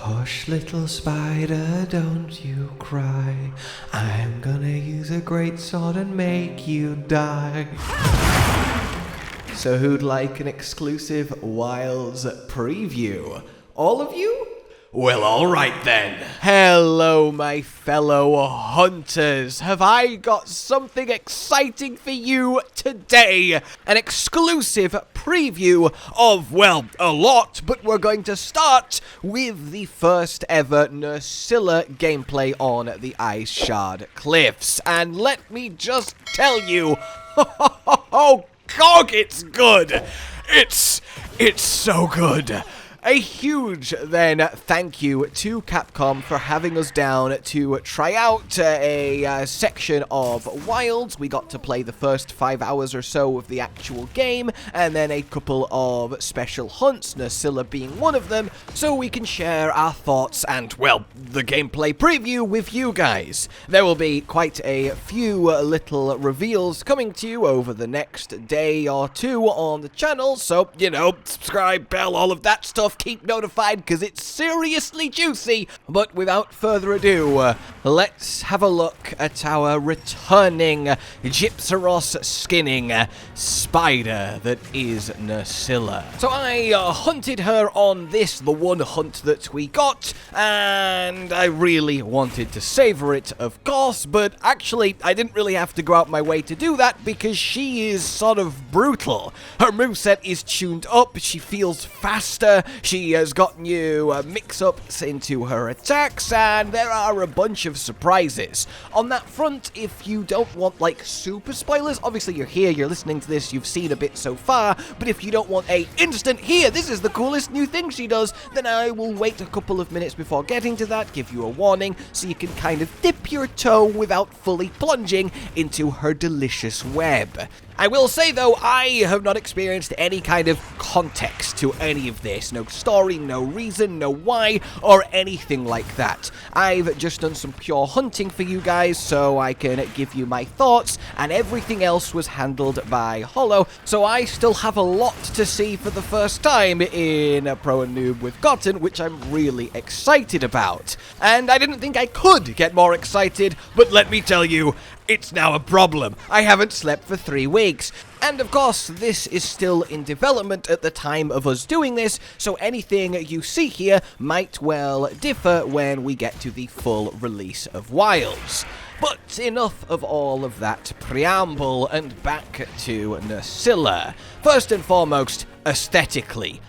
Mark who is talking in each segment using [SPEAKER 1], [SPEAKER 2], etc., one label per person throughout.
[SPEAKER 1] Hush, little spider, don't you cry. I'm gonna use a great sword and make you die. So who'd like an exclusive Wilds preview? All of you? Well, alright then. Hello, my fellow hunters. Have I got something exciting for you today? An exclusive preview of, well, a lot, but we're going to start with the first ever Nerscylla gameplay on the Ice Shard Cliffs. And let me just tell you, oh, Gog, it's good. It's so good. A huge, then, thank you to Capcom for having us down to try out a section of Wilds. We got to play the first 5 hours or so of the actual game, and then a couple of special hunts, Nerscylla being one of them, so we can share our thoughts and, well, the gameplay preview with you guys. There will be quite a few little reveals coming to you over the next day or two on the channel, so, you know, subscribe, bell, all of that stuff. Keep notified because it's seriously juicy. But without further ado, let's have a look at our returning Gypsaros skinning spider that is Nerscylla. So I hunted her on this, the one hunt that we got, and I really wanted to savor it, of course, but actually I didn't really have to go out my way to do that because she is sort of brutal. Her moveset is tuned up, she feels faster, she has gotten you mix-ups into her attacks, and there are a bunch of surprises. On that front, if you don't want, like, super spoilers, obviously you're here, you're listening to this, you've seen a bit so far, but if you don't want a instant, here, this is the coolest new thing she does, then I will wait a couple of minutes before getting to that, give you a warning, so you can kind of dip your toe without fully plunging into her delicious web. I will say, though, I have not experienced any kind of context to any of this. No story, no reason, no why, or anything like that. I've just done some pure hunting for you guys, so I can give you my thoughts, and everything else was handled by Hollow, so I still have a lot to see for the first time in Pro and Noob with Gotten, which I'm really excited about. And I didn't think I could get more excited, but let me tell you, it's now a problem. I haven't slept for 3 weeks. And of course, this is still in development at the time of us doing this, so anything you see here might well differ when we get to the full release of Wilds. But enough of all of that preamble, and back to Nerscylla. First and foremost, aesthetically.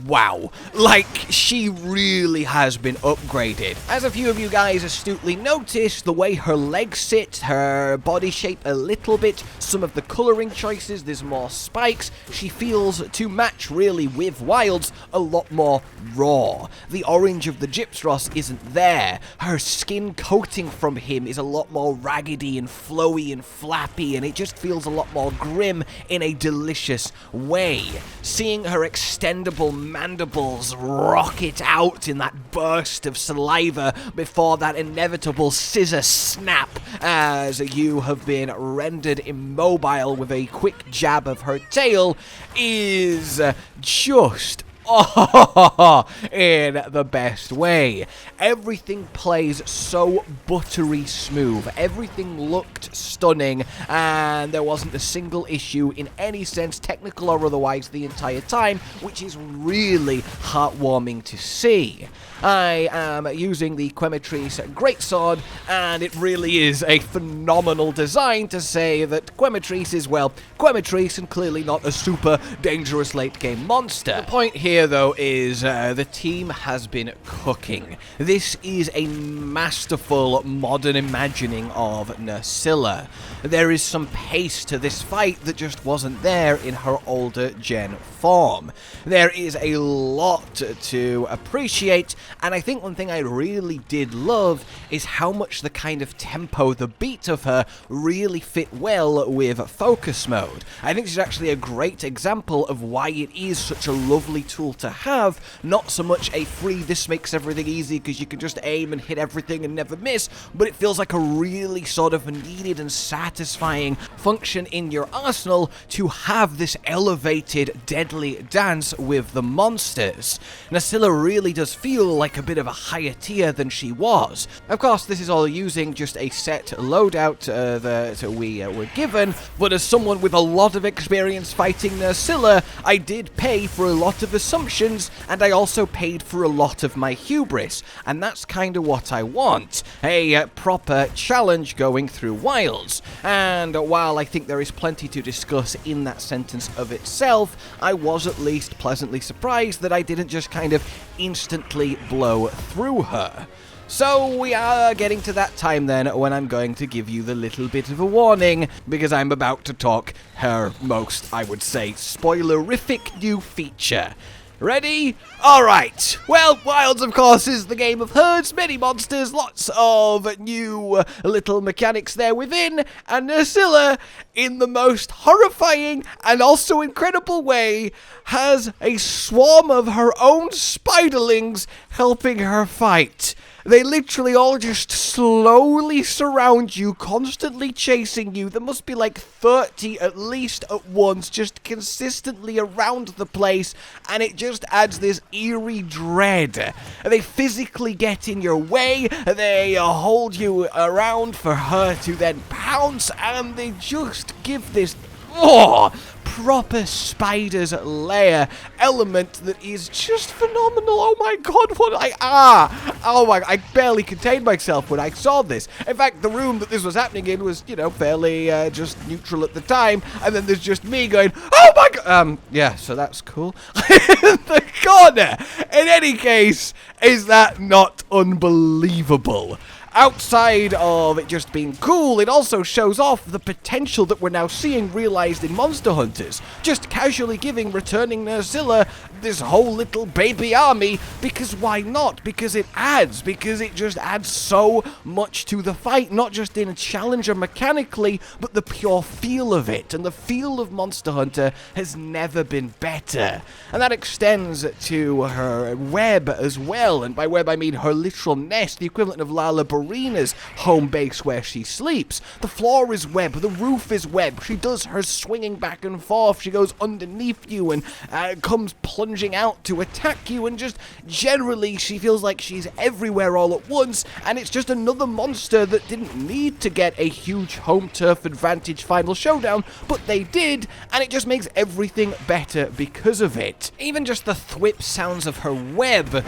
[SPEAKER 1] Wow, like, she really has been upgraded. As a few of you guys astutely noticed, the way her legs sit, her body shape a little bit, some of the colouring choices, there's more spikes, she feels to match really with Wilds a lot more raw. The orange of the Gypsaros isn't there, her skin coating from him is a lot more raggedy and flowy and flappy, and it just feels a lot more grim in a delicious way. Seeing her extendable mandibles rocket out in that burst of saliva before that inevitable scissor snap as you have been rendered immobile with a quick jab of her tail is just in the best way. Everything plays so buttery smooth. Everything looked stunning, and there wasn't a single issue in any sense, technical or otherwise, the entire time, which is really heartwarming to see. I am using the Quematrice greatsword, and it really is a phenomenal design to say that Quematrice is, well, Quematrice and clearly not a super dangerous late-game monster. The point here, though, is the team has been cooking. This is a masterful modern imagining of Nerscylla. There is some pace to this fight that just wasn't there in her older gen form. There is a lot to appreciate, and I think one thing I really did love is how much the kind of tempo, the beat of her, really fit well with focus mode. I think this is actually a great example of why it is such a lovely tool tool to have, not so much a free, this makes everything easy because you can just aim and hit everything and never miss, but it feels like a really sort of needed and satisfying function in your arsenal to have this elevated, deadly dance with the monsters. Nerscylla really does feel like a bit of a higher tier than she was. Of course, this is all using just a set loadout that we were given, but as someone with a lot of experience fighting Nerscylla, I did pay for a lot of assumptions, and I also paid for a lot of my hubris, and that's kind of what I want. A proper challenge going through Wilds. And while I think there is plenty to discuss in that sentence of itself, I was at least pleasantly surprised that I didn't just kind of instantly blow through her. So we are getting to that time then when I'm going to give you the little bit of a warning, because I'm about to talk her most, I would say, spoilerific new feature. Ready? Alright. Well, Wilds, of course, is the game of herds, many monsters, lots of new little mechanics there within, and Nerscylla, in the most horrifying and also incredible way, has a swarm of her own spiderlings helping her fight. They literally all just slowly surround you, constantly chasing you. There must be like 30 at least at once, just consistently around the place, and it just adds this eerie dread. They physically get in your way, they hold you around for her to then pounce, and they just give this proper spider's lair element that is just phenomenal. Oh my god, I barely contained myself when I saw this. In fact, the room that this was happening in was, you know, fairly just neutral at the time, and then there's just me going, oh my god, yeah, so that's cool. The corner, in any case, is that not unbelievable? Outside of it just being cool, it also shows off the potential that we're now seeing realized in Monster Hunters. Just casually giving returning Nerscylla this whole little baby army, because why not? Because it just adds so much to the fight, not just in a challenger mechanically, but the pure feel of it. And the feel of Monster Hunter has never been better. And that extends to her web as well, and by web I mean her literal nest, the equivalent of Lala Barina's home base where she sleeps. The floor is web, the roof is web, she does her swinging back and forth, she goes underneath you and comes plunging out to attack you, and just generally she feels like she's everywhere all at once, and it's just another monster that didn't need to get a huge home turf advantage final showdown, but they did, and it just makes everything better because of it. Even just the thwip sounds of her web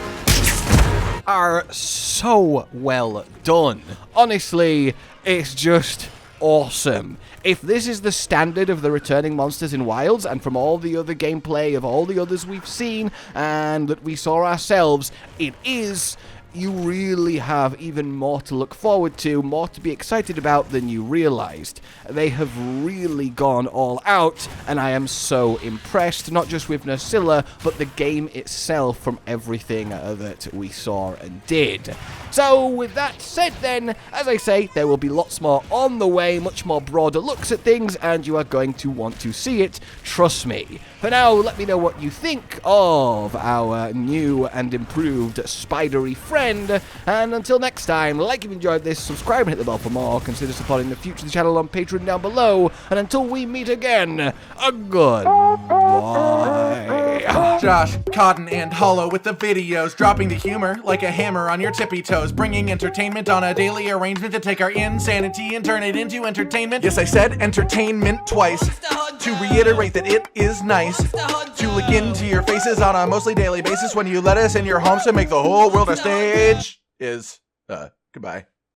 [SPEAKER 1] are so well done. Honestly, it's just awesome. If this is the standard of the returning monsters in Wilds, and from all the other gameplay of all the others we've seen and that we saw ourselves, it is, you really have even more to look forward to, more to be excited about than you realized. They have really gone all out, and I am so impressed, not just with Nerscylla, but the game itself from everything that we saw and did. So, with that said then, as I say, there will be lots more on the way, much more broader looks at things, and you are going to want to see it, trust me. For now, let me know what you think of our new and improved spidery friend, and until next time, like if you enjoyed this, subscribe and hit the bell for more, consider supporting the future of the channel on Patreon down below, and until we meet again, a goodbye.
[SPEAKER 2] Josh, Cotton, and Hollow with the videos, dropping the humor like a hammer on your tippy toes, bringing entertainment on a daily arrangement to take our insanity and turn it into entertainment. Yes, I said entertainment twice, to reiterate that it is nice to look into your faces on a mostly daily basis when you let us in your homes to make the whole world a stage. Goodbye.